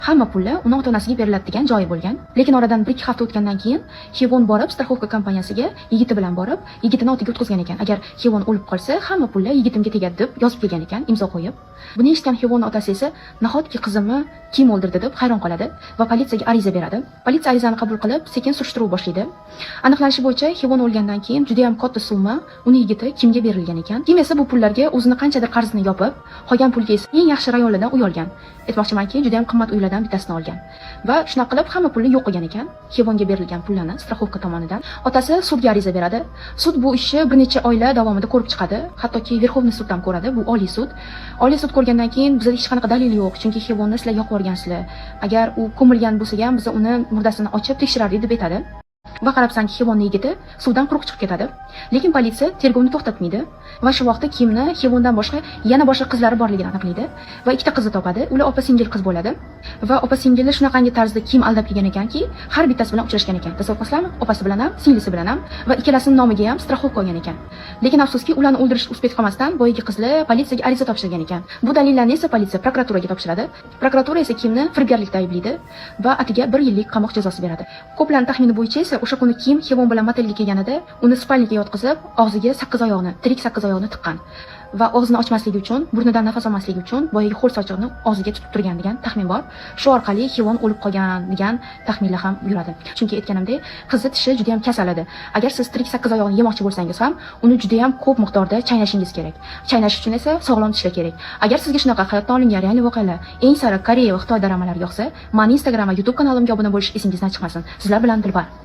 Hamma pulli uni ota-onasiga beriladi degan joyi bo'lgan. Lekin oradan 1-2 hafta o'tgandan keyin Xevon borib, страховка kompaniyasiga yigiti bilan borib, yigitini otiga o'tkazgan ekan. Agar Xevon o'lib qolsa, hamma pulli yigitimga tegadi deb yozib kelgan ekan, imzo qo'yib. Buni eshitgan Xevon otasi esa, nahotki qizimni kim o'ldirdi deb hayron qoladi va politsiyaga ariza beradi. Politsiya arizani qabul qilib, sekin surishtiruv boshlaydi. Aniqlanishi bo'yicha Xevon o'lgandan keyin juda ham katta summa uni yigiti kimga berilgan ekan. Kim esa bu pullarga o'zini qanchadir qarzini yopib, qolgan pulga esa eng yaxshi rayonlardan uy olgan. Aytmoqchimanki, juda ham qimmat uylardan bittasini olgan. Va shunaqa qilib hamma pulni yo'q qilgan ekan. Xevonga berilgan pullarni страховка tomonidan. Otasi sudga ariza beradi. Sud bu ishni bir necha oylar davomida ko'rib chiqadi. Hattoki Verxovniy sud ham ko'radi. Bu Oliy sud. Oliy sud ko'rgandan keyin bizda hech qanaqa dalil yo'q, chunki Xevonni sizlar yoqib yuborgansizlar. Agar u ko'milgan bo'lsa ham, biz uni murdasini ochib tekshirardik deb aytadi. Va qarabsanki, Xevonning yigiti suvdan quruq chiqib ketadi. Lekin politsiya tergovni to'xtatmaydi va shu vaqtda kimni Xevondan boshqa yana boshqa qizlari borligini aniqlaydi va ikkita qizni topadi. Ular opa-singil qiz bo'ladi. Va opa-singillar shunaqangi tarzda kim aldab kelgan ekanki, har bittasi bilan uchrashgan ekan. Tasavvurlasizlarmi? Opasi bilan ham, singlisi bilan ham va ikkalasining nomiga ham страховка olgan ekan. Lekin afsuski, ularni o'ldirish uspet qilmasdan boyagi qizlar politsiyaga ariza topshirgan ekan. Bu dalillarni esa politsiya prokuraturaga topshiradi. Prokuratura esa kimni firibgarlikda ayblaydi va atiga 1 yillik qamoq jazosi beradi. Ko'plarning taxmini bo'yicha esa o'sha kuni kim Xevon bilan motelga kelganida uni spalniga yotqizib, og'ziga 8 oyoqni, tirik 8 oyoqni tiqqan va og'zini ochmasligi uchun, burnidan nafas olmasligi uchun boyagi ho'l sochiqni og'ziga tutib turgan degan taxmin bor. Shu orqali Xevon o'lib qolgan degan taxminlar ham yuradi. Chunki aytganimdek, qizi tishi juda ham kasal edi. Agar siz tirik 8 oyoqni yemoqchi bo'lsangiz ham, uni juda ham ko'p miqdorda chaynashingiz kerak. Chaynash uchun esa sog'lom tishlar kerak. Agar sizga shunaqa hayotdan olingan real voqealar, eng sara Koreya va Xitoy dramalar yoqsa, meni Instagram va YouTube kanalimga obuna bo'lish esingizdan chiqmasin. Sizlar bilan Dilbar.